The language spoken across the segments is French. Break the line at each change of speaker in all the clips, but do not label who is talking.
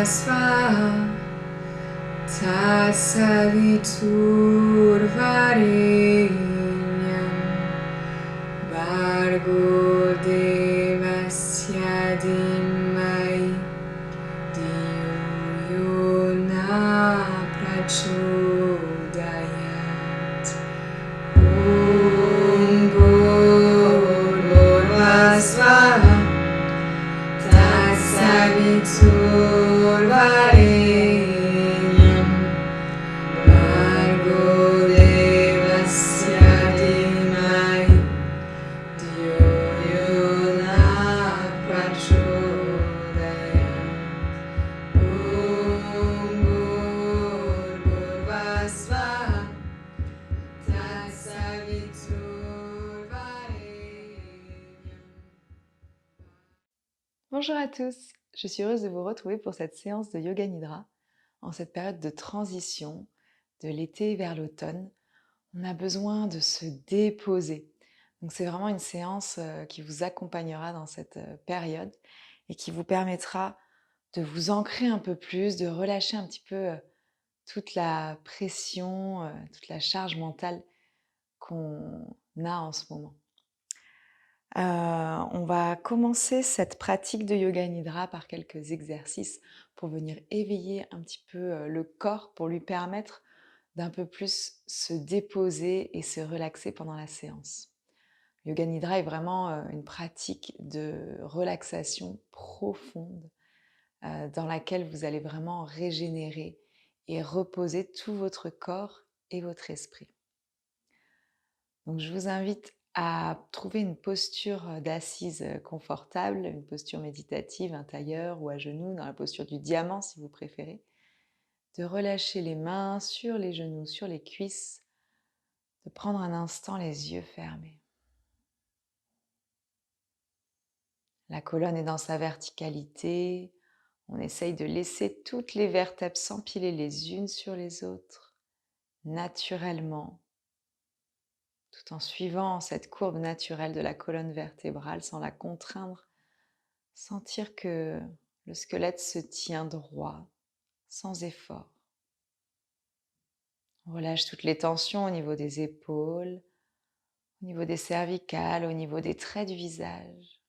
svaha Tasaviturvarenyam Bhargo Devasya Dhimai Dhiyo Yo Na Prachodayat Om Bhurvasvaha Tasaviturvarenyam Bhargo Devasya Dhimai Dhiyo Yo Na Prachodayat Om Bhurvasvaha Tasaviturvarenyam.
Bonjour à tous, je suis heureuse de vous retrouver pour cette séance de Yoga Nidra en cette période de transition de l'été vers l'automne. On a besoin de se déposer. Donc c'est vraiment une séance qui vous accompagnera dans cette période et qui vous permettra de vous ancrer un peu plus, de relâcher un petit peu toute la pression, toute la charge mentale qu'on a en ce moment. On va commencer cette pratique de Yoga Nidra par quelques exercices pour venir éveiller un petit peu le corps, pour lui permettre d'un peu plus se déposer et se relaxer pendant la séance. Yoga Nidra est vraiment une pratique de relaxation profonde dans laquelle vous allez vraiment régénérer et reposer tout votre corps et votre esprit. Donc je vous invite à trouver une posture d'assise confortable, une posture méditative, un tailleur ou à genoux, dans la posture du diamant si vous préférez. De relâcher les mains sur les genoux, sur les cuisses, de prendre un instant les yeux fermés. La colonne est dans sa verticalité. On essaye de laisser toutes les vertèbres s'empiler les unes sur les autres, naturellement, tout en suivant cette courbe naturelle de la colonne vertébrale sans la contraindre. Sentir que le squelette se tient droit, sans effort. On relâche toutes les tensions au niveau des épaules, au niveau des cervicales, au niveau des traits du visage.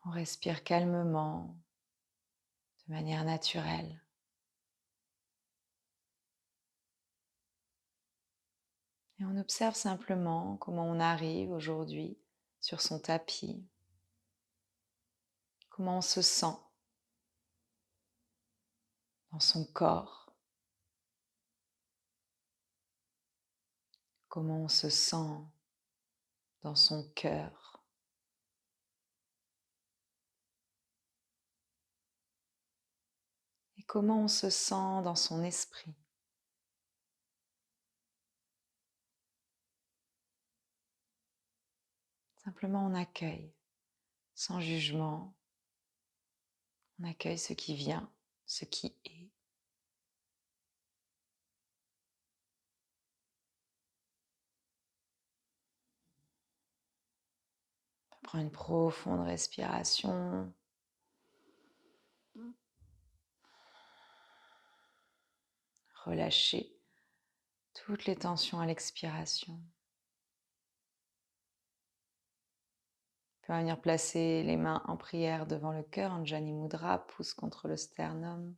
On respire calmement, de manière naturelle. Et on observe simplement comment on arrive aujourd'hui sur son tapis, comment on se sent dans son corps, comment on se sent dans son cœur. Et comment on se sent dans son esprit. Simplement on accueille, sans jugement, on accueille ce qui vient, ce qui est. On prend une profonde respiration. Relâchez toutes les tensions à l'expiration. On peut venir placer les mains en prière devant le cœur, Anjani Mudra, pouce contre le sternum.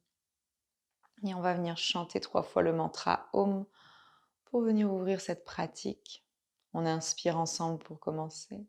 Et on va venir chanter 3 fois le mantra Om pour venir ouvrir cette pratique. On inspire ensemble pour commencer.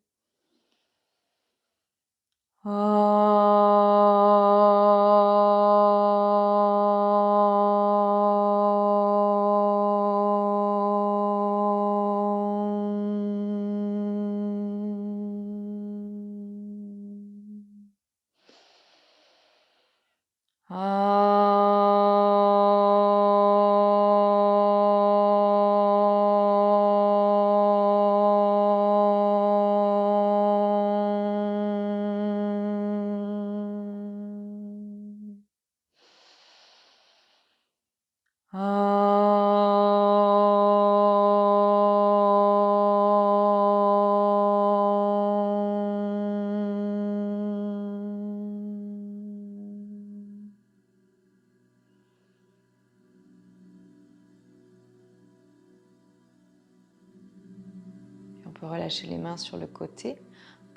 relâcher les mains sur le côté,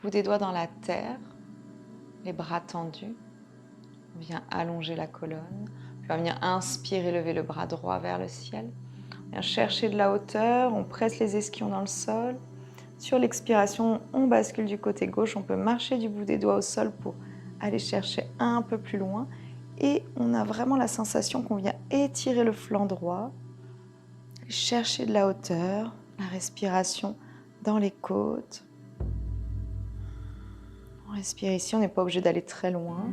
bout des doigts dans la terre, les bras tendus. On vient allonger la colonne. Puis on va venir inspirer, lever le bras droit vers le ciel. On vient chercher de la hauteur, on presse les ischions dans le sol. Sur l'expiration, on bascule du côté gauche. On peut marcher du bout des doigts au sol pour aller chercher un peu plus loin. Et on a vraiment la sensation qu'on vient étirer le flanc droit, chercher de la hauteur, la respiration dans les côtes. On respire ici, on n'est pas obligé d'aller très loin.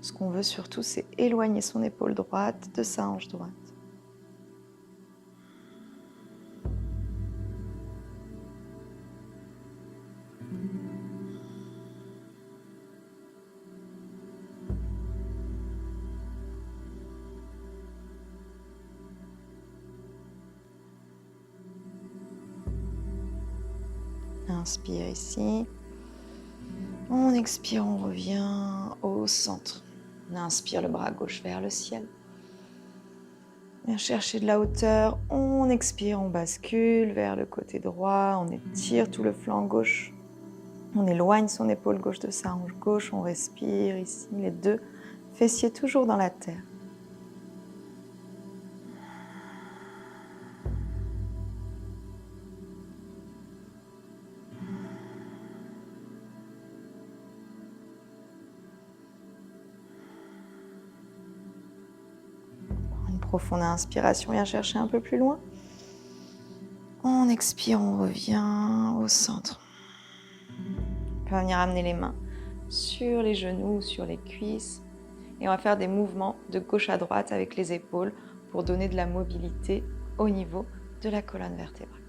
Ce qu'on veut surtout, c'est éloigner son épaule droite de sa hanche droite. Inspire ici. On expire, on revient au centre. On inspire le bras gauche vers le ciel. Viens chercher de la hauteur. On expire, on bascule vers le côté droit. On étire tout le flanc gauche. On éloigne son épaule gauche de sa hanche gauche. On respire ici, les deux fessiers toujours dans la terre. Profonde inspiration, viens chercher un peu plus loin. On expire, on revient au centre. On va venir amener les mains sur les genoux, sur les cuisses. Et on va faire des mouvements de gauche à droite avec les épaules pour donner de la mobilité au niveau de la colonne vertébrale.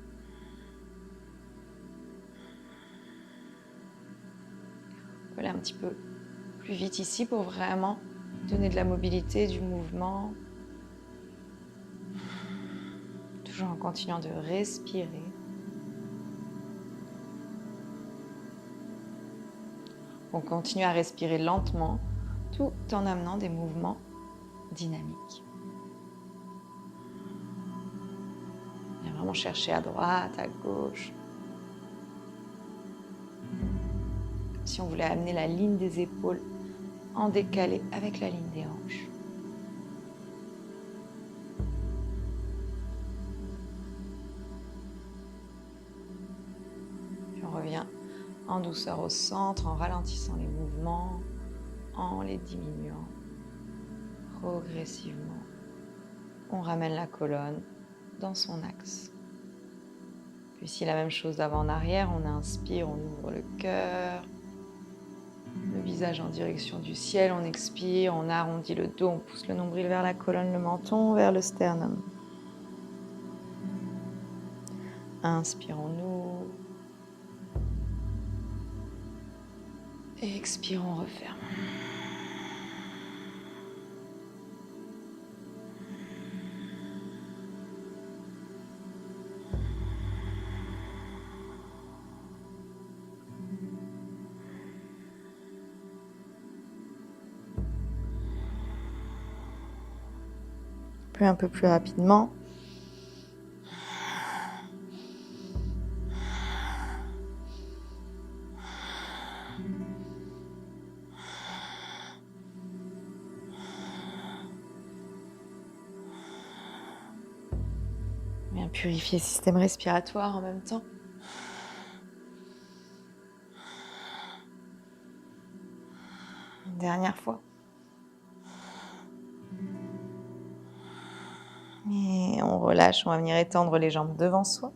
On peut aller un petit peu plus vite ici pour vraiment donner de la mobilité, du mouvement. Toujours en continuant de respirer. On continue à respirer lentement tout en amenant des mouvements dynamiques. On va vraiment chercher à droite, à gauche. Comme si on voulait amener la ligne des épaules en décalé avec la ligne des hanches. On revient en douceur au centre, en ralentissant les mouvements, en les diminuant progressivement. On ramène la colonne dans son axe. Puis ici, la même chose d'avant en arrière. On inspire, on ouvre le cœur, le visage en direction du ciel. On expire, on arrondit le dos, on pousse le nombril vers la colonne, le menton vers le sternum. Inspire, on ouvre. Et expire, on referme. Puis un peu plus rapidement. Bien purifier le système respiratoire en même temps. Une dernière fois. Et on relâche, on va venir étendre les jambes devant soi.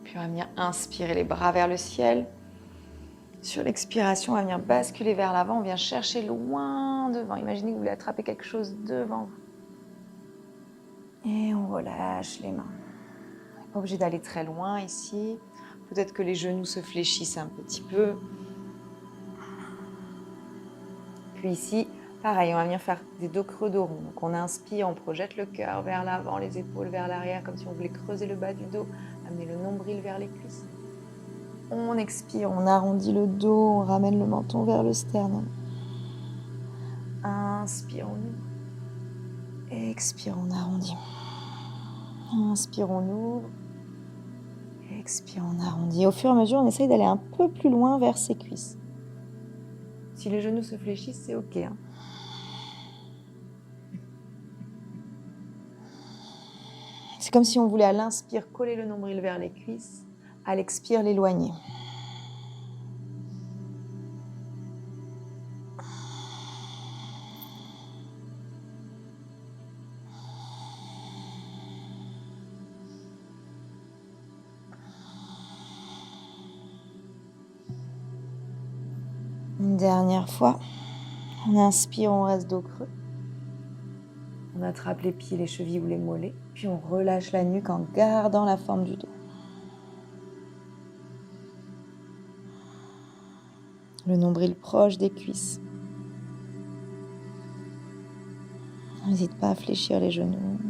Puis on va venir inspirer les bras vers le ciel. Sur l'expiration, on va venir basculer vers l'avant. On vient chercher loin devant. Imaginez que vous voulez attraper quelque chose devant vous. Et on relâche les mains. On n'est pas obligé d'aller très loin ici. Peut-être que les genoux se fléchissent un petit peu. Puis ici, pareil, on va venir faire des dos creux, dos rond. Donc on inspire, on projette le cœur vers l'avant, les épaules vers l'arrière, comme si on voulait creuser le bas du dos, amener le nombril vers les cuisses. On expire, on arrondit le dos, on ramène le menton vers le sternum. Inspire, on ouvre. Expire, on arrondit. Inspire, on ouvre. Expire, on arrondit. Au fur et à mesure, on essaye d'aller un peu plus loin vers ses cuisses. Si les genoux se fléchissent, c'est ok. C'est comme si on voulait à l'inspire coller le nombril vers les cuisses, à l'expire l'éloigner. Une dernière fois. On inspire, on reste dos creux. On attrape les pieds, les chevilles ou les mollets. Puis on relâche la nuque en gardant la forme du dos. Le nombril proche des cuisses. N'hésite pas à fléchir les genoux.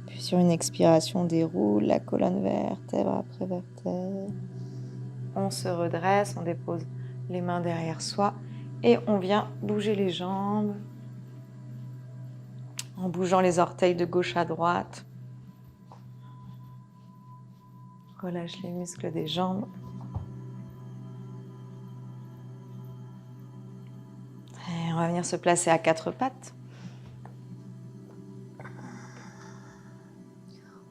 Puis sur une expiration, on déroule la colonne vertèbre après vertèbre. On se redresse, on dépose les mains derrière soi et on vient bouger les jambes en bougeant les orteils de gauche à droite. Relâche les muscles des jambes. Et on va venir se placer à quatre pattes.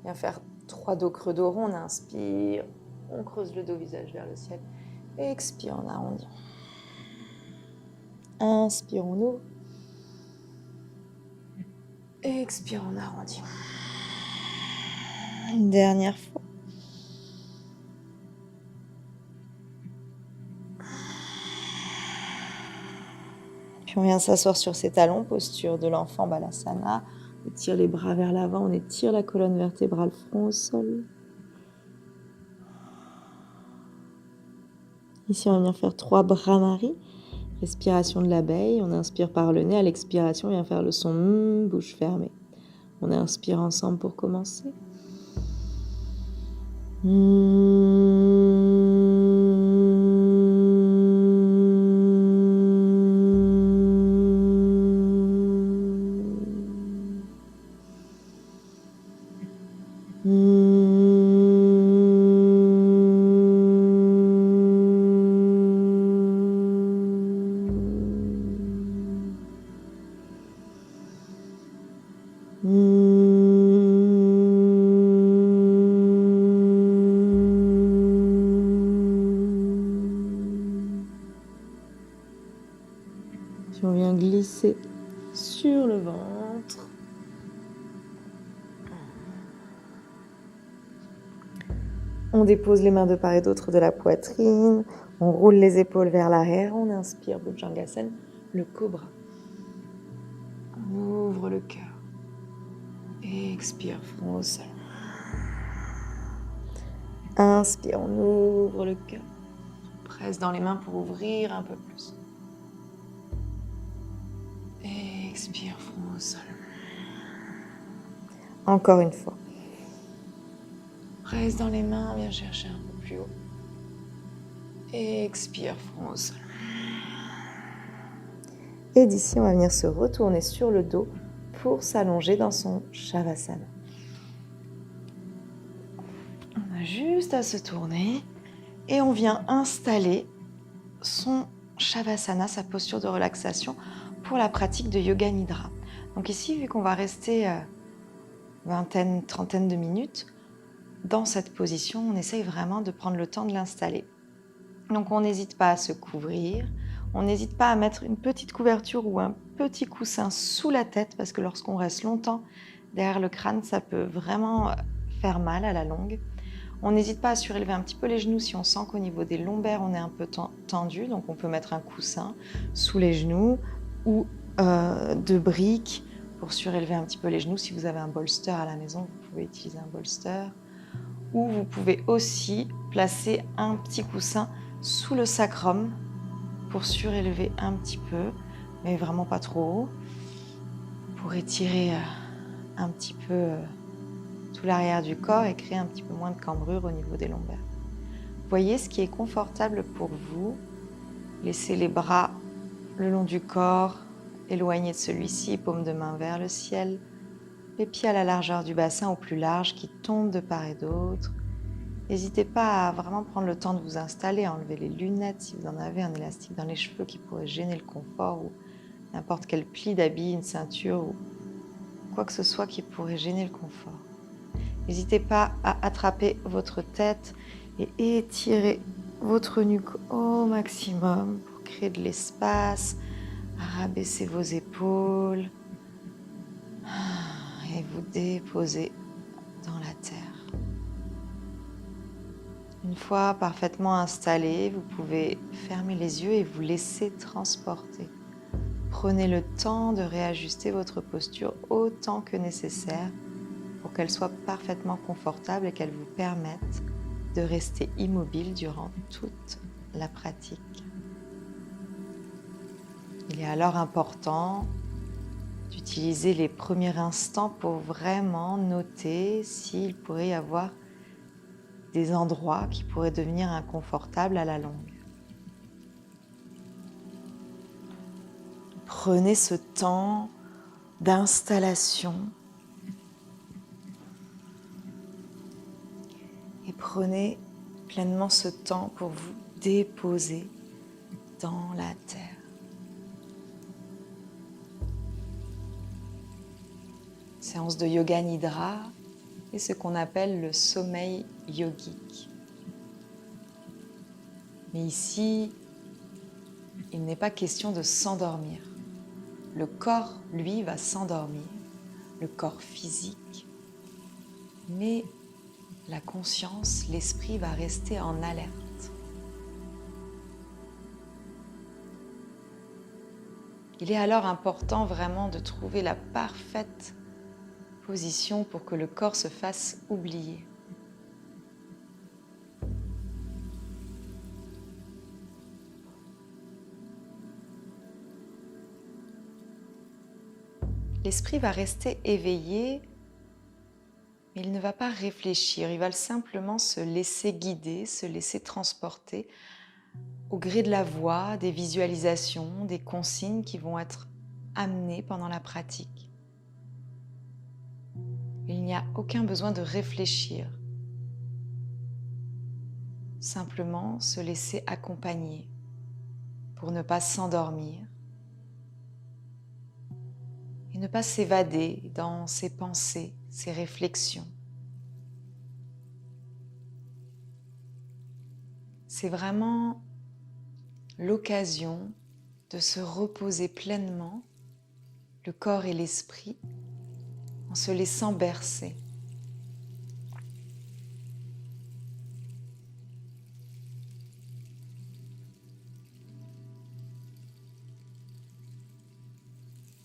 On vient faire 3 dos creux, dos rond. On inspire, on creuse le dos, visage vers le ciel. Expire, on arrondit. Inspire, on ouvre. Expire, on arrondit. Une dernière fois. Puis on vient s'asseoir sur ses talons, posture de l'enfant Balasana. On étire les bras vers l'avant, on étire la colonne vertébrale, front au sol. Ici, on va venir faire 3 Brahmari. Respiration de l'abeille. On inspire par le nez. À l'expiration, on vient faire le son bouche fermée. On inspire ensemble pour commencer. Puis on vient glisser sur le ventre. On dépose les mains de part et d'autre de la poitrine. On roule les épaules vers l'arrière. On inspire, Bhujangasana, le cobra. On ouvre le cœur. Expire, front au sol. Inspire, on ouvre le cœur. On presse dans les mains pour ouvrir un peu plus. Expire, front au sol. Encore une fois. Presse dans les mains, viens chercher un peu plus haut. Expire, front au sol. Et d'ici, on va venir se retourner sur le dos pour s'allonger dans son Shavasana. On a juste à se tourner et on vient installer son Shavasana, sa posture de relaxation pour la pratique de Yoga Nidra. Donc ici, vu qu'on va rester vingtaine, trentaine de minutes dans cette position, on essaye vraiment de prendre le temps de l'installer. Donc on n'hésite pas à se couvrir, on n'hésite pas à mettre une petite couverture ou un petit coussin sous la tête parce que lorsqu'on reste longtemps derrière le crâne, ça peut vraiment faire mal à la longue. On n'hésite pas à surélever un petit peu les genoux si on sent qu'au niveau des lombaires, on est un peu tendu. Donc on peut mettre un coussin sous les genoux ou de briques pour surélever un petit peu les genoux. Si vous avez un bolster à la maison, vous pouvez utiliser un bolster. Ou vous pouvez aussi placer un petit coussin sous le sacrum pour surélever un petit peu, mais vraiment pas trop haut, pour étirer un petit peu tout l'arrière du corps et créer un petit peu moins de cambrure au niveau des lombaires. Voyez ce qui est confortable pour vous Laissez les bras le long du corps, éloignés de celui-ci, paume de main vers le ciel, les pieds à la largeur du bassin ou plus large qui tombent de part et d'autre. N'hésitez pas à vraiment prendre le temps de vous installer, enlever les lunettes si vous en avez, un élastique dans les cheveux qui pourrait gêner le confort ou n'importe quel pli d'habit, une ceinture ou quoi que ce soit qui pourrait gêner le confort. N'hésitez pas à attraper votre tête et étirer votre nuque au maximum pour créer de l'espace, à rabaisser vos épaules et vous déposer dans la terre. Une fois parfaitement installé, vous pouvez fermer les yeux et vous laisser transporter. Prenez le temps de réajuster votre posture autant que nécessaire pour qu'elle soit parfaitement confortable et qu'elle vous permette de rester immobile durant toute la pratique. Il est alors important d'utiliser les premiers instants pour vraiment noter s'il pourrait y avoir des endroits qui pourraient devenir inconfortables à la longue. Prenez ce temps d'installation et prenez pleinement ce temps pour vous déposer dans la terre. Séance de Yoga Nidra et ce qu'on appelle le sommeil yogique. Mais ici, il n'est pas question de s'endormir. Le corps, lui, va s'endormir, le corps physique, mais la conscience, l'esprit va rester en alerte. Il est alors important vraiment de trouver la parfaite position pour que le corps se fasse oublier. L'esprit va rester éveillé, mais il ne va pas réfléchir, il va simplement se laisser guider, se laisser transporter au gré de la voix, des visualisations, des consignes qui vont être amenées pendant la pratique. Il n'y a aucun besoin de réfléchir, simplement se laisser accompagner pour ne pas s'endormir et ne pas s'évader dans ses pensées, ses réflexions. C'est vraiment l'occasion de se reposer pleinement, le corps et l'esprit, en se laissant bercer.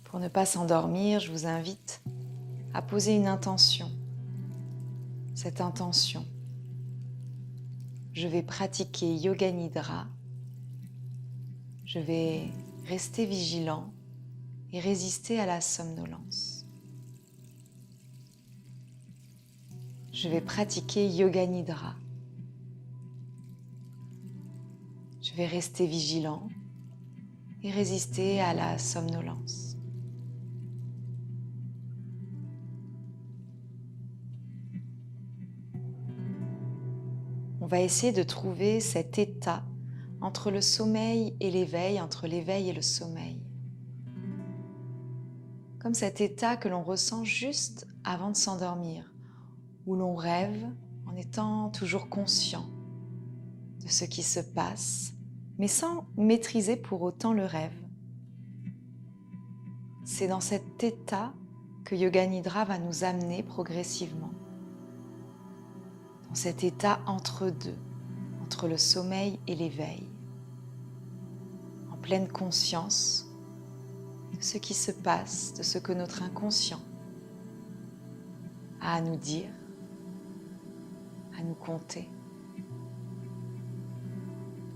Pour ne pas s'endormir, je vous invite à poser une intention. Cette intention, je vais pratiquer Yoga Nidra, je vais rester vigilant et résister à la somnolence. Je vais pratiquer Yoga Nidra. Je vais rester vigilant et résister à la somnolence. On va essayer de trouver cet état entre le sommeil et l'éveil, entre l'éveil et le sommeil. Comme cet état que l'on ressent juste avant de s'endormir, où l'on rêve en étant toujours conscient de ce qui se passe, mais sans maîtriser pour autant le rêve. C'est dans cet état que Yoga Nidra va nous amener progressivement. Dans cet état entre deux, entre le sommeil et l'éveil, en pleine conscience de ce qui se passe, de ce que notre inconscient a à nous dire, à nous conter.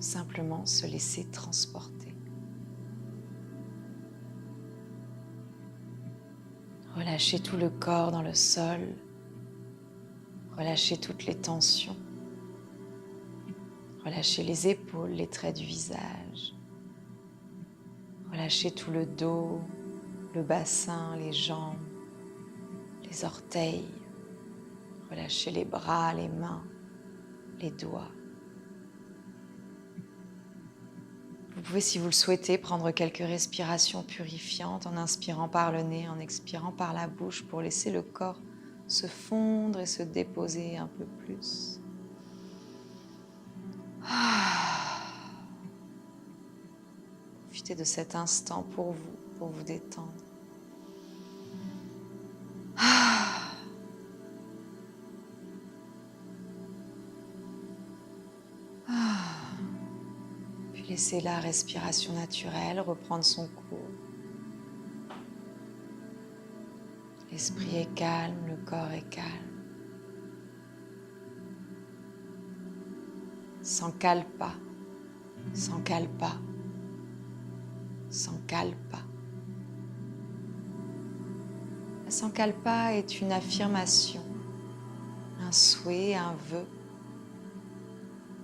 Simplement se laisser transporter. Relâchez tout le corps dans le sol. Relâchez toutes les tensions. Relâchez les épaules, les traits du visage. Relâchez tout le dos, le bassin, les jambes, les orteils. Relâchez les bras, les mains, les doigts. Vous pouvez, si vous le souhaitez, prendre quelques respirations purifiantes en inspirant par le nez, en expirant par la bouche pour laisser le corps se fondre et se déposer un peu plus. Profitez de cet instant pour vous détendre. Puis laissez la respiration naturelle reprendre son cours. L'esprit est calme, le corps est calme. Sankalpa, sankalpa, sankalpa. La sankalpa est une affirmation, un souhait, un vœu,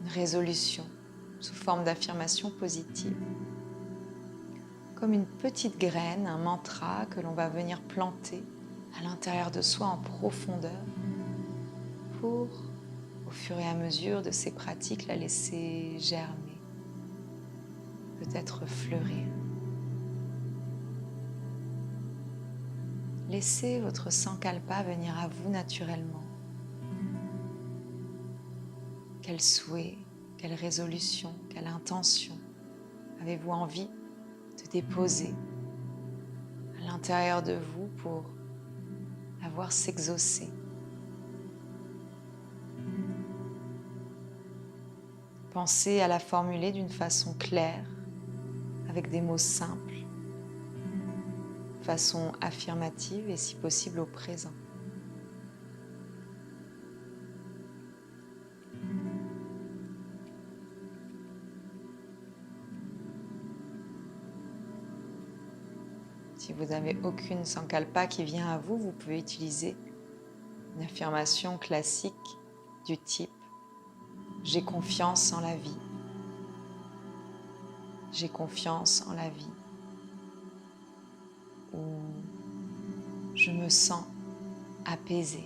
une résolution sous forme d'affirmation positive. Comme une petite graine, un mantra que l'on va venir planter à l'intérieur de soi en profondeur pour, au fur et à mesure de ces pratiques, la laisser germer, peut-être fleurir. Laissez votre sankalpa venir à vous naturellement. Quel souhait, quelle résolution, quelle intention avez-vous envie de déposer à l'intérieur de vous pour la voir s'exaucer? Pensez à la formuler d'une façon claire, avec des mots simples, de façon affirmative et si possible au présent. Si vous n'avez aucune sankalpa qui vient à vous, vous pouvez utiliser une affirmation classique du type « J'ai confiance en la vie ». J'ai confiance en la vie. Ou je me sens apaisé.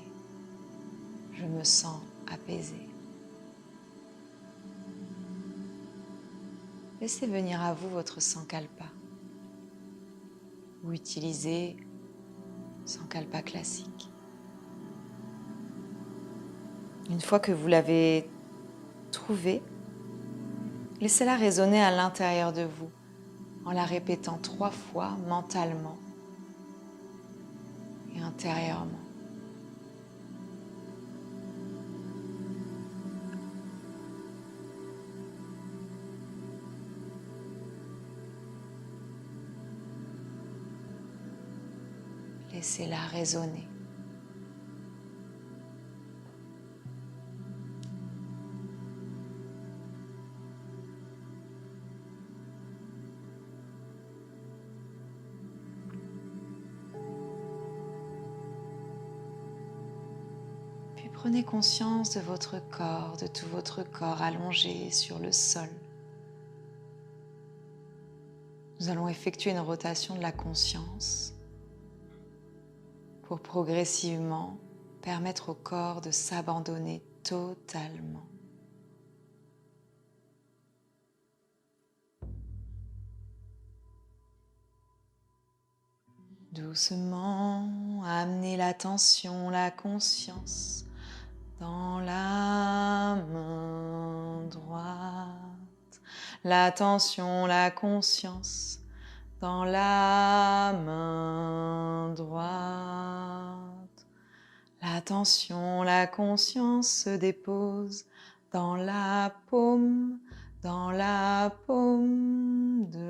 Je me sens apaisé. Laissez venir à vous votre sankalpa. Ou utilisez sankalpa classique. Une fois que vous l'avez trouvée, laissez-la résonner à l'intérieur de vous en la répétant 3 fois mentalement et intérieurement. Laissez-la résonner. Puis prenez conscience de votre corps, de tout votre corps allongé sur le sol. Nous allons effectuer une rotation de la conscience pour progressivement permettre au corps de s'abandonner totalement. Doucement, amenez l'attention, la conscience dans la main droite. L'attention, la conscience dans la main droite. L'attention, la conscience se dépose dans la paume de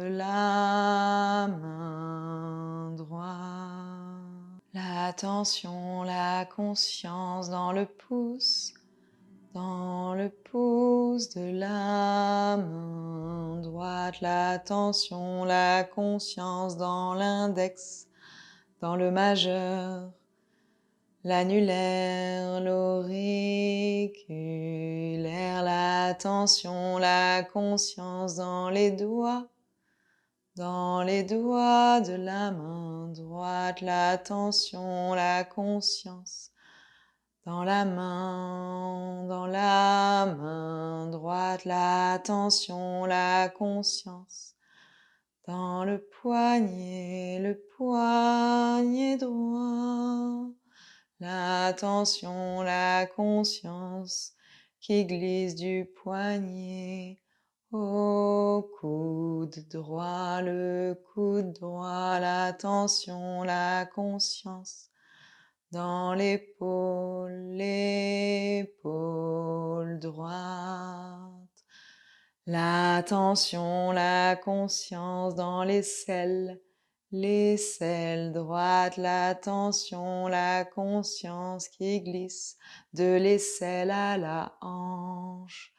la main droite. L'attention, la conscience dans le pouce de la main droite. L'attention, la conscience dans l'index, dans le majeur, l'annulaire, l'auriculaire. L'attention, la conscience dans les doigts Dans les doigts de la main droite, l'attention, la conscience. Dans la main droite, l'attention, la conscience. Dans le poignet droit, l'attention, la conscience qui glisse du poignet au coude droit, le coude droit, l'attention, la conscience. Dans l'épaule droite. L'attention, la conscience dans l'aisselle droite, l'attention, la conscience qui glisse de l'aisselle à la hanche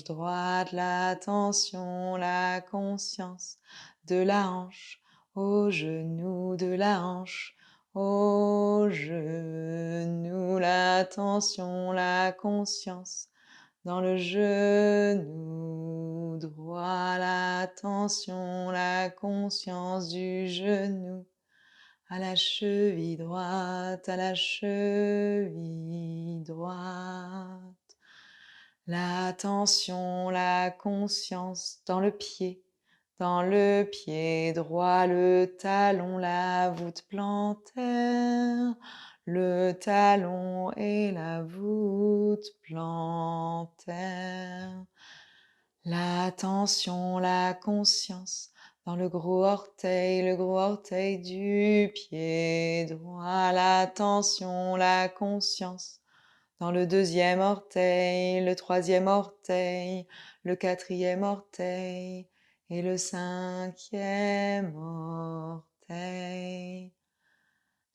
droite, l'attention, la conscience de la hanche au genou de la hanche au genou, l'attention, la conscience dans le genou droit, l'attention, la conscience du genou à la cheville droite, l'attention, la conscience dans le pied droit, le talon, la voûte plantaire, le talon et la voûte plantaire. L'attention, la conscience dans le gros orteil du pied droit, l'attention, la conscience dans le deuxième orteil, le troisième orteil, le quatrième orteil et le cinquième orteil.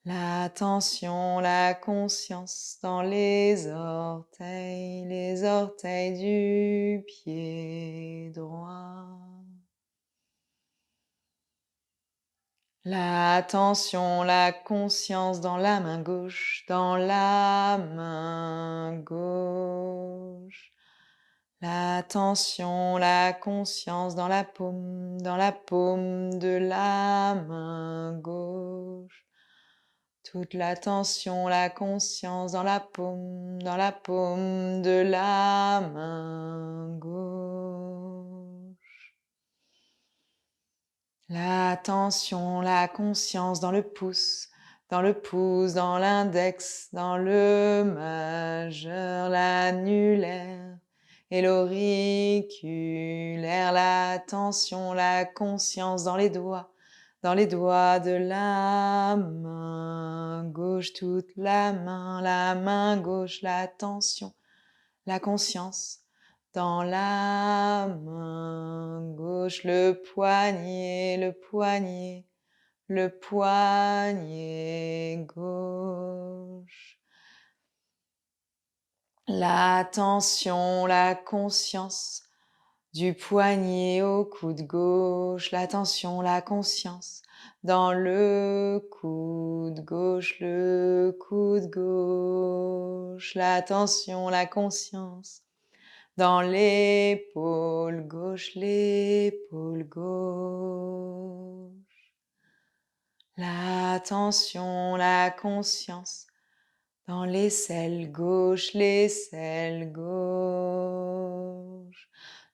L'attention, la conscience dans les orteils du pied droit. L'attention, la conscience dans la main gauche, L'attention, la conscience dans la paume de la main gauche. Toute l'attention, la conscience dans la paume de la main gauche. L'attention, la conscience dans le pouce, dans l'index, dans le majeur, l'annulaire et l'auriculaire, l'attention, la conscience dans les doigts de la main gauche, toute la main gauche, l'attention, la conscience dans la main gauche, le poignet gauche. L'attention, la conscience du poignet au coude gauche, l'attention, la conscience dans le coude gauche, l'attention, la conscience dans l'épaule gauche, l'attention, la conscience dans l'aisselle gauche,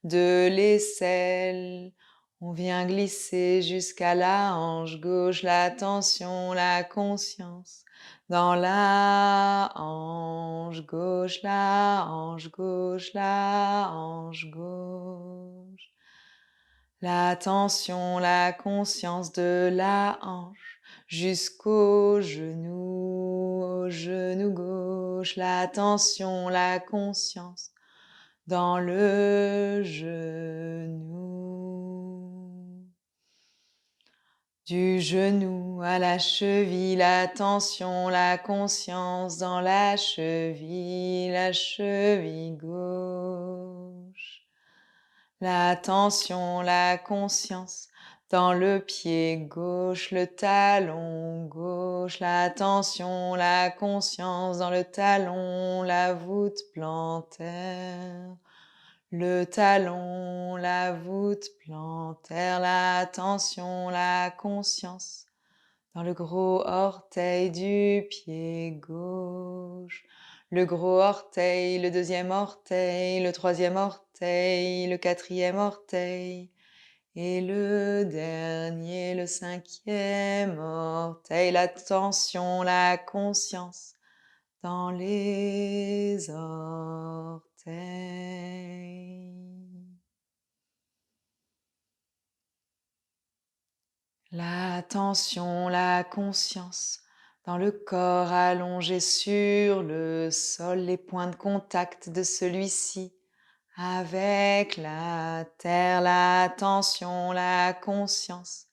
de l'aisselle, on vient glisser jusqu'à la hanche gauche, l'attention, la conscience dans la hanche gauche, l'attention, la conscience de la hanche jusqu'au genou gauche, l'attention, la conscience dans le genou. Du genou à la cheville, l'attention, la conscience dans la cheville gauche. L'attention, la conscience dans le pied gauche, le talon gauche, l'attention, la conscience dans le talon, la voûte plantaire, le talon, la voûte plantaire, l'attention, la conscience dans le gros orteil du pied gauche, le gros orteil, le deuxième orteil, le troisième orteil, le quatrième orteil et le dernier, le cinquième orteil, l'attention, la conscience dans les orteils. L'attention, la conscience dans le corps allongé sur le sol, les points de contact de celui-ci avec la terre, l'attention, la conscience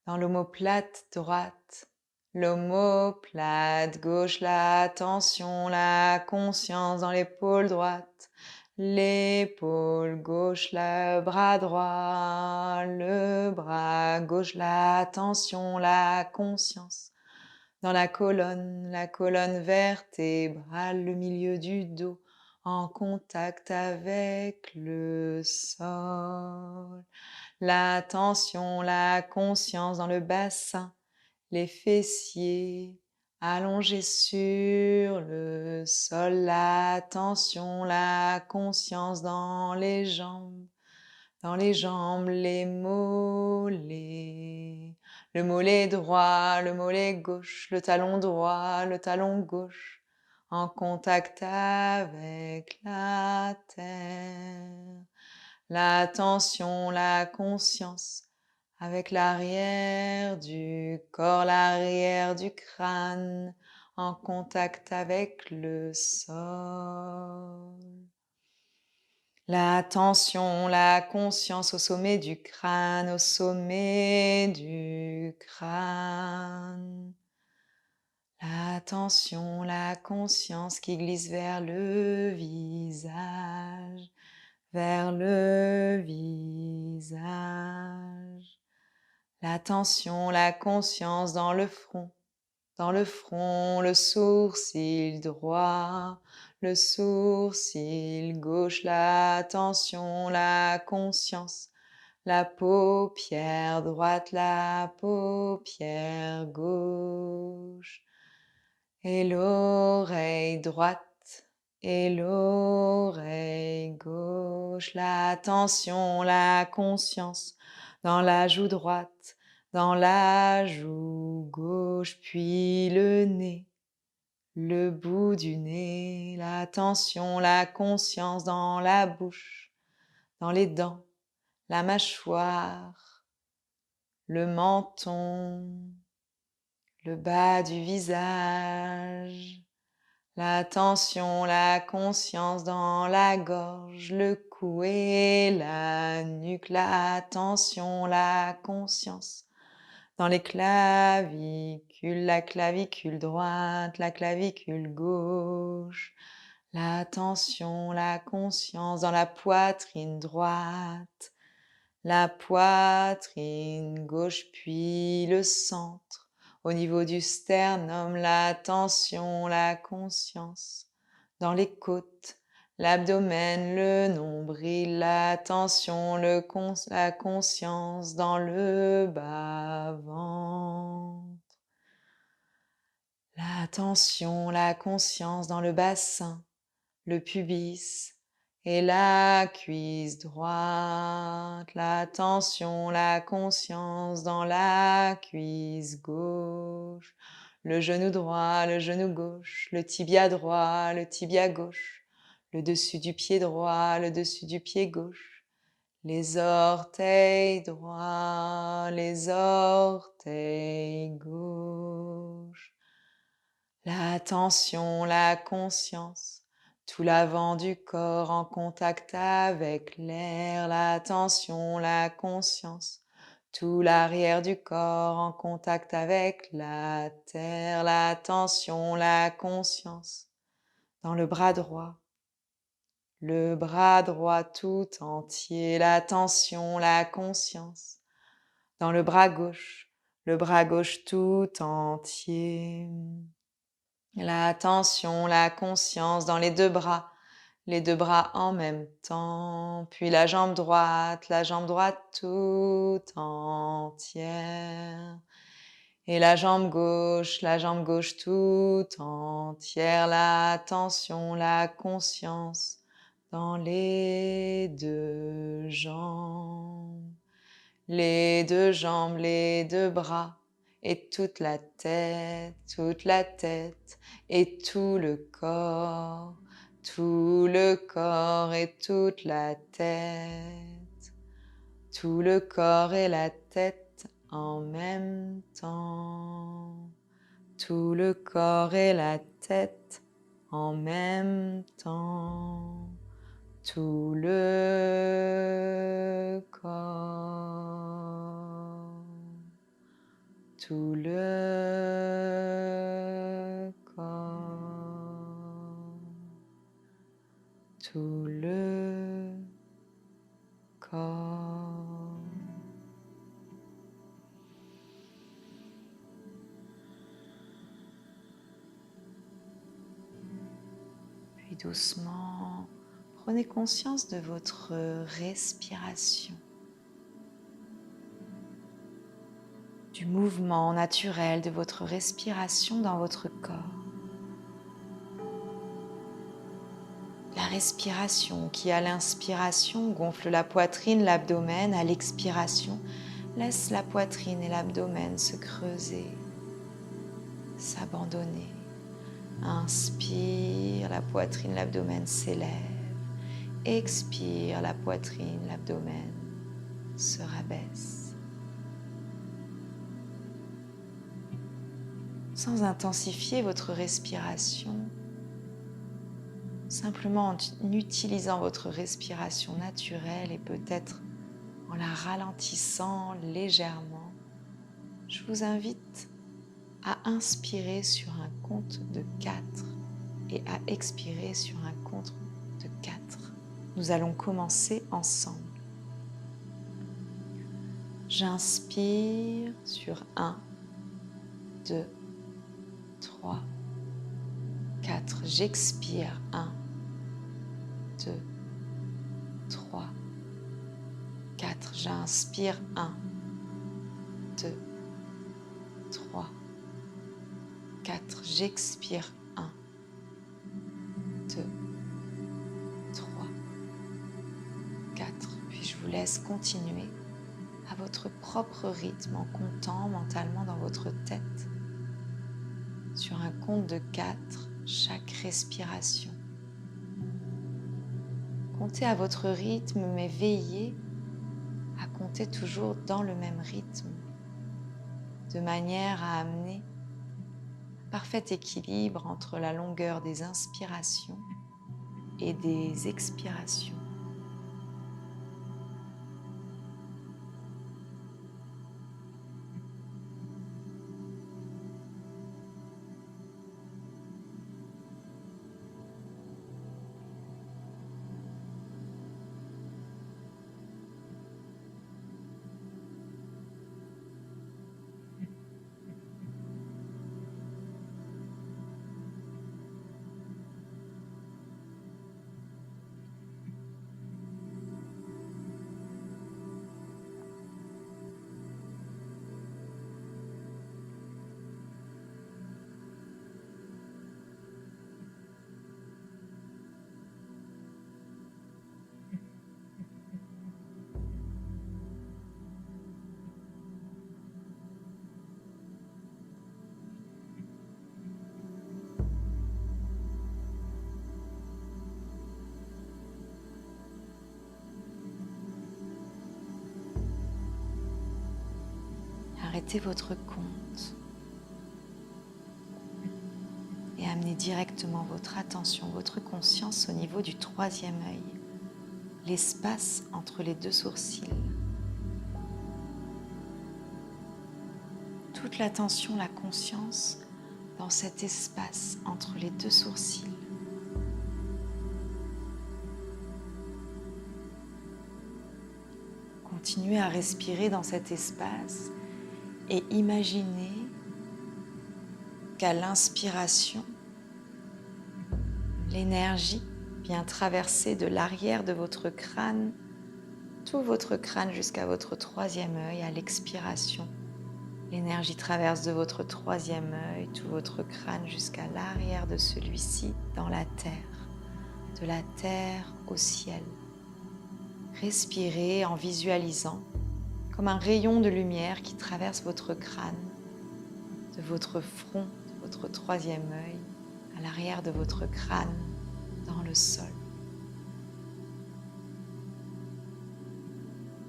dans l'omoplate droite, l'omoplate gauche, l'attention, la conscience dans l'épaule droite, l'épaule gauche, le bras droit, le bras gauche, l'attention, la conscience dans la colonne vertébrale, le milieu du dos en contact avec le sol. L'attention, la conscience dans le bassin, les fessiers allongés sur le sol, l'attention, la conscience dans les jambes, les mollets, le mollet droit, le mollet gauche, le talon droit, le talon gauche, en contact avec la terre. L'attention, la conscience avec l'arrière du corps, l'arrière du crâne, en contact avec le sol. L'attention, la conscience au sommet du crâne, au sommet du crâne. L'attention, la conscience qui glisse vers le visage, vers le visage. L'attention, la conscience dans le front, le sourcil droit, le sourcil gauche, l'attention, la conscience, la paupière droite, la paupière gauche, et l'oreille droite et l'oreille gauche, l'attention, la conscience dans la joue droite, dans la joue gauche, puis le nez, le bout du nez, l'attention, la conscience dans la bouche, dans les dents, la mâchoire, le menton, le bas du visage, l'attention, la conscience dans la gorge, le cou et la nuque, l'attention, la conscience dans les clavicules, la clavicule droite, la clavicule gauche, l'attention, la conscience dans la poitrine droite, la poitrine gauche, puis le centre. Au niveau du sternum, l'attention, la conscience dans les côtes, l'abdomen, le nombril, l'attention, la conscience dans le bas-ventre. L'attention, la conscience dans le bassin, le pubis et la cuisse droite, l'attention, la conscience dans la cuisse gauche, le genou droit, le genou gauche, le tibia droit, le tibia gauche, le dessus du pied droit, le dessus du pied gauche, les orteils droits, les orteils gauche, l'attention, la conscience, tout l'avant du corps en contact avec l'air, l'attention, la conscience, tout l'arrière du corps en contact avec la terre, l'attention, la conscience, dans le bras droit tout entier, l'attention, la conscience, dans le bras gauche tout entier. L'attention, la conscience dans les deux bras, Les deux bras en même temps, puis la jambe droite tout entière. Et la jambe gauche tout entière. L'attention, la conscience dans les deux jambes. Les deux jambes, les deux bras et toute la tête et tout le corps et toute la tête, tout le corps et la tête en même temps, tout le corps et la tête en même temps, tout le corps, tout le corps, tout le corps. Puis doucement, prenez conscience de votre respiration, du mouvement naturel de votre respiration dans votre corps. La respiration qui, à l'inspiration, gonfle la poitrine, l'abdomen, à l'expiration, laisse la poitrine et l'abdomen se creuser, s'abandonner. Inspire, la poitrine, l'abdomen s'élève. Expire, la poitrine, l'abdomen se rabaisse. Sans intensifier votre respiration, simplement en utilisant votre respiration naturelle et peut-être en la ralentissant légèrement, je vous invite à inspirer sur un compte de 4 et à expirer sur un compte de 4. Nous allons commencer ensemble. J'inspire sur 1, 2, 3, 4. J'expire 1, 2, 3, 4. J'inspire 1, 2, 3, 4. J'expire 1, 2, 3, 4. Puis je vous laisse continuer à votre propre rythme en comptant mentalement dans votre tête sur un compte de 4 chaque respiration. Comptez à votre rythme, mais veillez à compter toujours dans le même rythme, de manière à amener un parfait équilibre entre la longueur des inspirations et des expirations. Arrêtez votre compte et amenez directement votre attention, votre conscience au niveau du 3e œil, l'espace entre les 2 sourcils. Toute l'attention, la conscience dans cet espace entre les 2 sourcils. Continuez à respirer dans cet espace et imaginez qu'à l'inspiration, l'énergie vient traverser de l'arrière de votre crâne, tout votre crâne jusqu'à votre troisième œil à l'expiration. L'énergie traverse de votre troisième œil, tout votre crâne jusqu'à l'arrière de celui-ci dans la terre, de la terre au ciel. Respirez en visualisant comme un rayon de lumière qui traverse votre crâne, de votre front, de votre troisième œil, à l'arrière de votre crâne, dans le sol.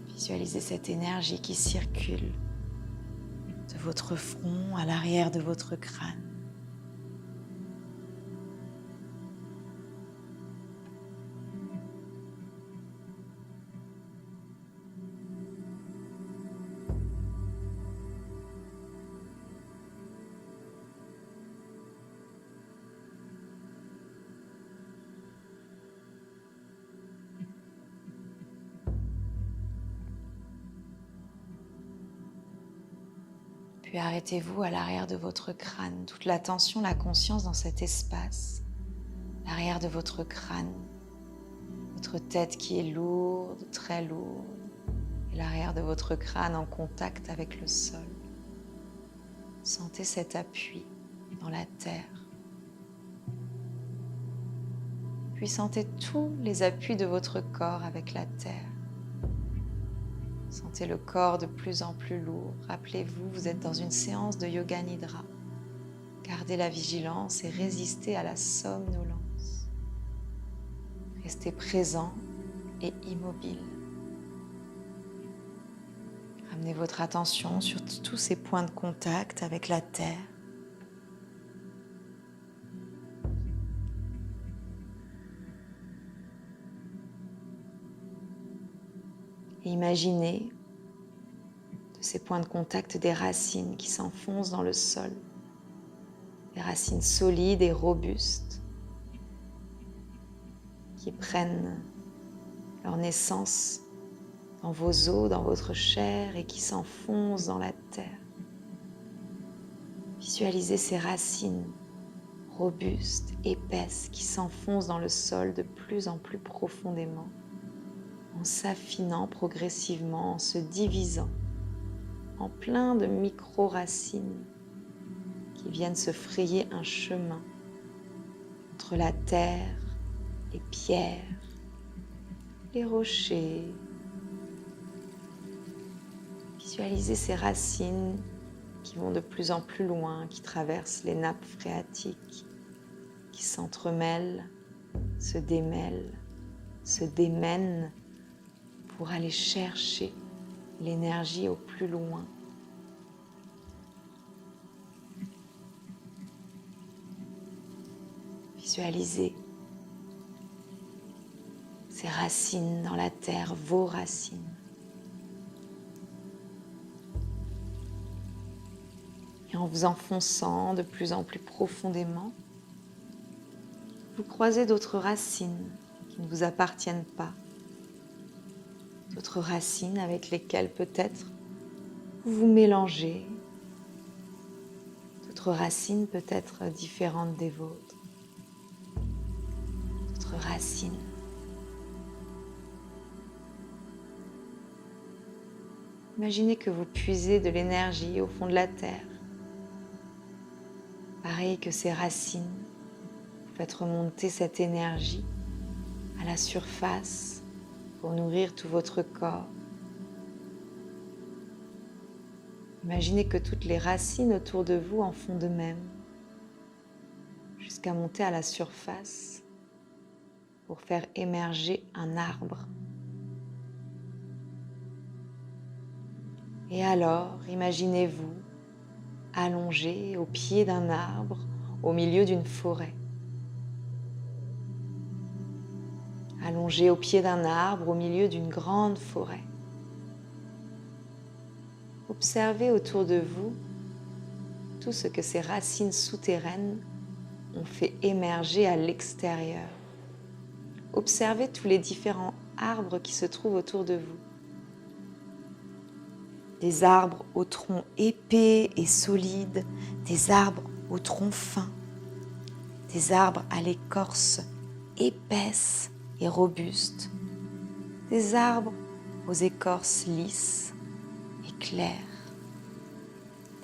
Visualisez cette énergie qui circule de votre front à l'arrière de votre crâne. Puis arrêtez-vous à l'arrière de votre crâne, toute l'attention, la conscience dans cet espace, l'arrière de votre crâne, votre tête qui est lourde, très lourde, et l'arrière de votre crâne en contact avec le sol. Sentez cet appui dans la terre. Puis sentez tous les appuis de votre corps avec la terre. Sentez le corps de plus en plus lourd. Rappelez-vous, vous êtes dans une séance de Yoga Nidra. Gardez la vigilance et résistez à la somnolence. Restez présent et immobile. Ramenez votre attention sur tous ces points de contact avec la terre. Et imaginez de ces points de contact des racines qui s'enfoncent dans le sol, des racines solides et robustes qui prennent leur naissance dans vos os, dans votre chair et qui s'enfoncent dans la terre. Visualisez ces racines robustes, épaisses qui s'enfoncent dans le sol de plus en plus profondément, en s'affinant progressivement, en se divisant en plein de micro-racines qui viennent se frayer un chemin entre la terre, les pierres, les rochers. Visualisez ces racines qui vont de plus en plus loin, qui traversent les nappes phréatiques, qui s'entremêlent, se démêlent, se démènent pour aller chercher l'énergie au plus loin. Visualisez ces racines dans la terre, vos racines. Et en vous enfonçant de plus en plus profondément, vous croisez d'autres racines qui ne vous appartiennent pas. D'autres racines avec lesquelles peut-être vous vous mélangez. D'autres racines peut-être différentes des vôtres. D'autres racines. Imaginez que vous puisez de l'énergie au fond de la terre. Pareil que ces racines, vous faites remonter cette énergie à la surface pour nourrir tout votre corps. Imaginez que toutes les racines autour de vous en font de même, jusqu'à monter à la surface pour faire émerger un arbre. Et alors, imaginez-vous allongé au pied d'un arbre, au milieu d'une forêt. Allongé au pied d'un arbre, au milieu d'une grande forêt. Observez autour de vous tout ce que ces racines souterraines ont fait émerger à l'extérieur. Observez tous les différents arbres qui se trouvent autour de vous. Des arbres au tronc épais et solide, des arbres au tronc fin, des arbres à l'écorce épaisses et robustes, des arbres aux écorces lisses et claires,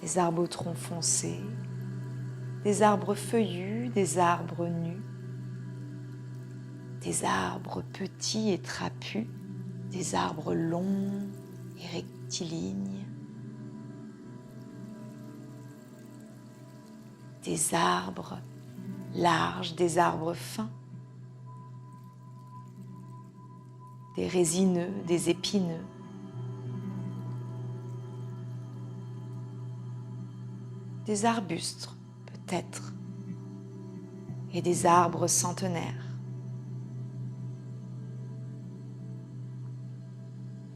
des arbres au tronc foncé, des arbres feuillus, des arbres nus, des arbres petits et trapus, des arbres longs et rectilignes, des arbres larges, des arbres fins, des résineux, des épineux, des arbustes peut-être, et des arbres centenaires,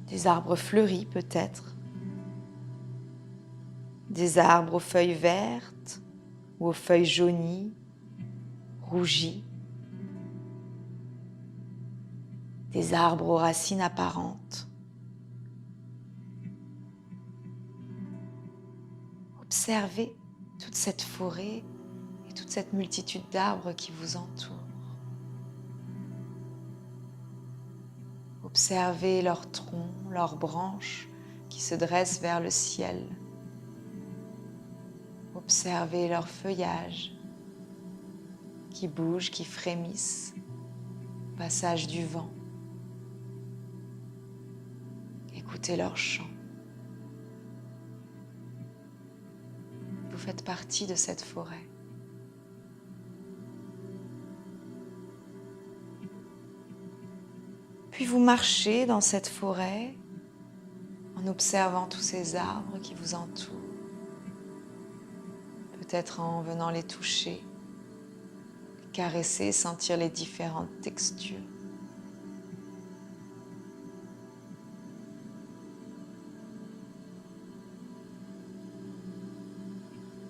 des arbres fleuris peut-être, des arbres aux feuilles vertes ou aux feuilles jaunies, rougies, des arbres aux racines apparentes. Observez toute cette forêt et toute cette multitude d'arbres qui vous entourent. Observez leurs troncs, leurs branches qui se dressent vers le ciel. Observez leurs feuillages qui bougent, qui frémissent au passage du vent. Écoutez leurs chants. Vous faites partie de cette forêt. Puis vous marchez dans cette forêt en observant tous ces arbres qui vous entourent. Peut-être en venant les toucher, les caresser, sentir les différentes textures.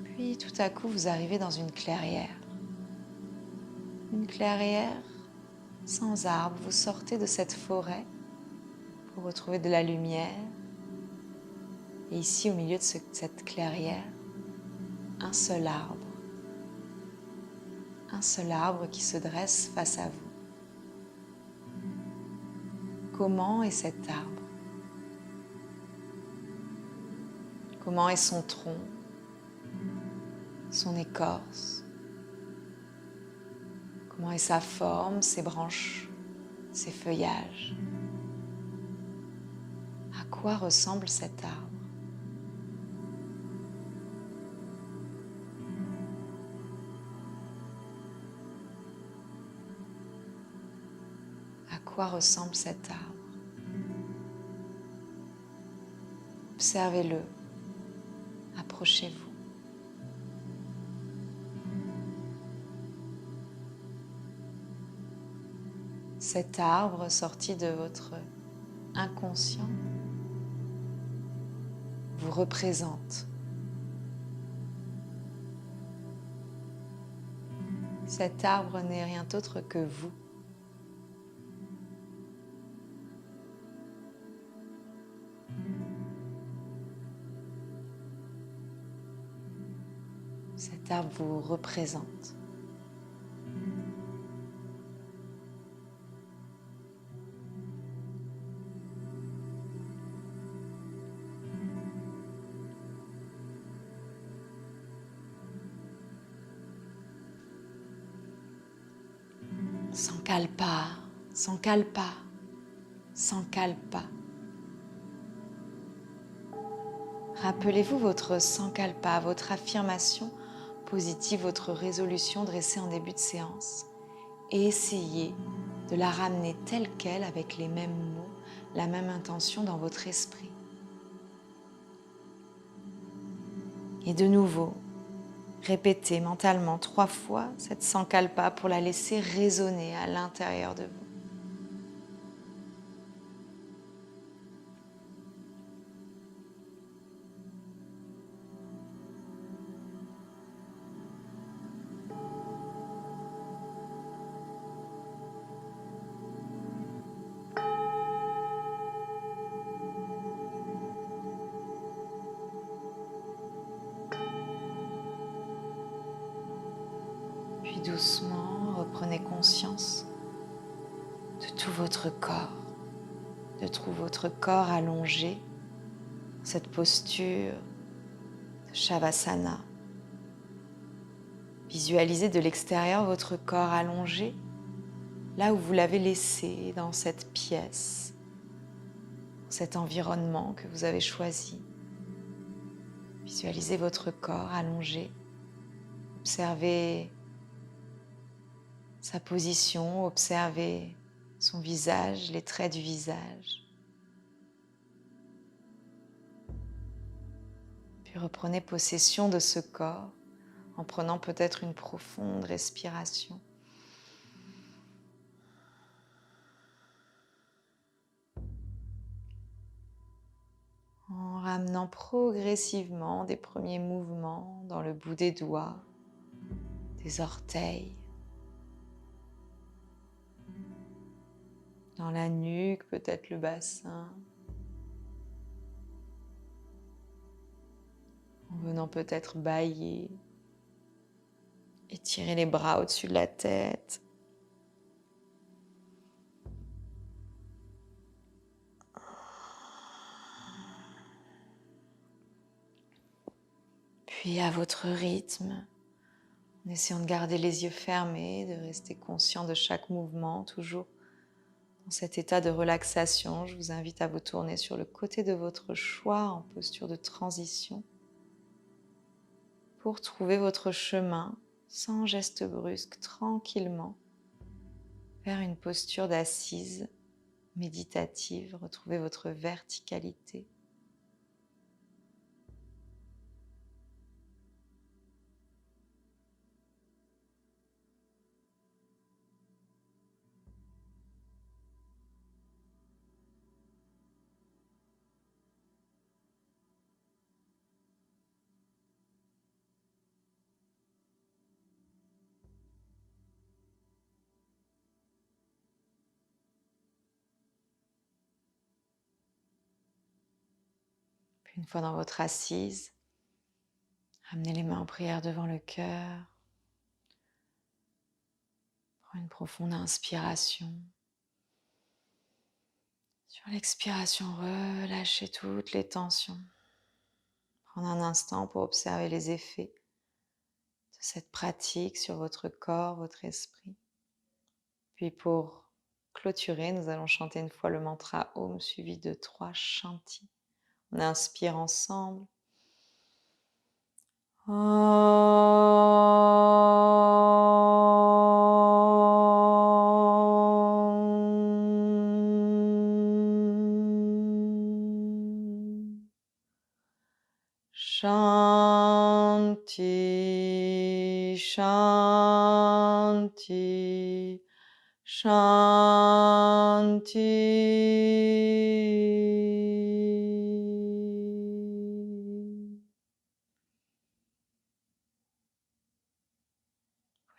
Puis tout à coup, vous arrivez dans une clairière. Une clairière sans arbres. Vous sortez de cette forêt pour retrouver de la lumière. Et ici, au milieu de cette clairière, un seul arbre. Un seul arbre qui se dresse face à vous. Comment est cet arbre? Comment est son tronc, son écorce? Comment est sa forme, ses branches, ses feuillages? À quoi ressemble cet arbre? À quoi ressemble cet arbre? Observez-le, approchez-vous. Cet arbre sorti de votre inconscient vous représente. Cet arbre n'est rien d'autre que vous. Cet arbre vous représente. Sankalpa, Sankalpa, Sankalpa. Rappelez-vous votre Sankalpa, votre affirmation positive, votre résolution dressée en début de séance et essayez de la ramener telle qu'elle avec les mêmes mots, la même intention dans votre esprit. Et de nouveau, répétez mentalement 3 fois cette Sankalpa pour la laisser résonner à l'intérieur de vous. Puis doucement, reprenez conscience de tout votre corps, de tout votre corps allongé, cette posture de Shavasana. Visualisez de l'extérieur votre corps allongé, là où vous l'avez laissé dans cette pièce, cet environnement que vous avez choisi. Visualisez votre corps allongé. Observez sa position, observez son visage, les traits du visage. Puis reprenez possession de ce corps en prenant peut-être une profonde respiration. En ramenant progressivement des premiers mouvements dans le bout des doigts, des orteils, dans la nuque, peut-être le bassin, en venant peut-être bâiller, étirer les bras au-dessus de la tête. Puis à votre rythme, en essayant de garder les yeux fermés, de rester conscient de chaque mouvement, toujours dans cet état de relaxation, je vous invite à vous tourner sur le côté de votre choix en posture de transition pour trouver votre chemin sans geste brusque, tranquillement, vers une posture d'assise méditative, retrouvez votre verticalité. Puis une fois dans votre assise, ramenez les mains en prière devant le cœur. Prenez une profonde inspiration. Sur l'expiration, relâchez toutes les tensions. Prendre un instant pour observer les effets de cette pratique sur votre corps, votre esprit. Puis pour clôturer, nous allons chanter une fois le mantra Om suivi de 3 chantis. On inspire ensemble. Shanti, Shanti, Shanti.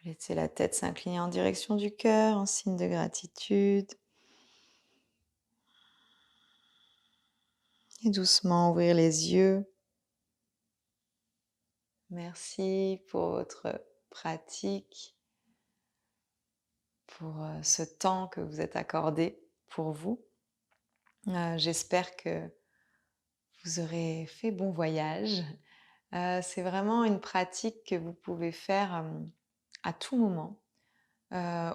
Vous laissez la tête s'incliner en direction du cœur en signe de gratitude. Et doucement ouvrir les yeux. Merci pour votre pratique, pour ce temps que vous êtes accordé pour vous. J'espère que vous aurez fait bon voyage. C'est vraiment une pratique que vous pouvez faire à tout moment,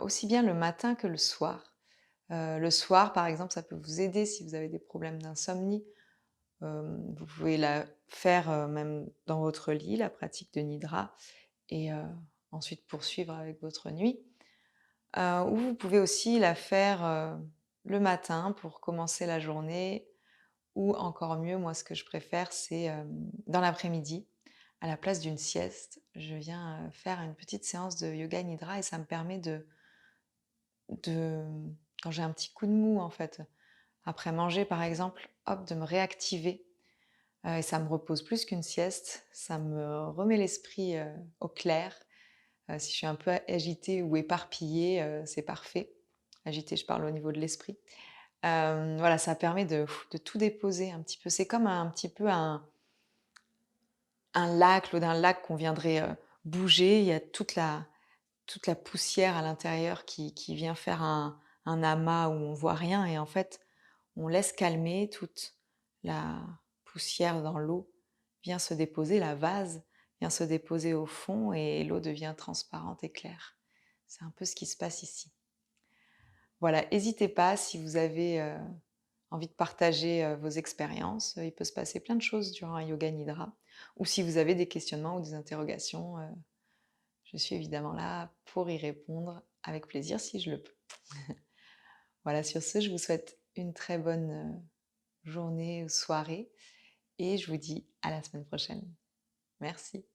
aussi bien le matin que le soir. Le soir, par exemple, ça peut vous aider si vous avez des problèmes d'insomnie. Vous pouvez la faire même dans votre lit, la pratique de Nidra, et ensuite poursuivre avec votre nuit. Ou vous pouvez aussi la faire le matin pour commencer la journée, ou encore mieux, moi ce que je préfère, c'est dans l'après-midi, à la place d'une sieste, je viens faire une petite séance de yoga nidra et ça me permet de quand j'ai un petit coup de mou en fait, après manger par exemple, hop, de me réactiver. Et ça me repose plus qu'une sieste, ça me remet l'esprit au clair. Si je suis un peu agitée ou éparpillée, c'est parfait. Agitée, je parle au niveau de l'esprit. Voilà, ça permet de tout déposer un petit peu. C'est comme un petit peu un lac, l'eau d'un lac qu'on viendrait bouger. Il y a toute la poussière à l'intérieur qui vient faire un un amas où on voit rien et en fait, on laisse calmer toute la poussière dans l'eau, vient se déposer, la vase vient se déposer au fond et l'eau devient transparente et claire. C'est un peu ce qui se passe ici. Voilà, n'hésitez pas si vous avez envie de partager vos expériences. Il peut se passer plein de choses durant un yoga nidra. Ou si vous avez des questionnements ou des interrogations, je suis évidemment là pour y répondre avec plaisir si je le peux. Voilà, sur ce, je vous souhaite une très bonne journée ou soirée et je vous dis à la semaine prochaine. Merci.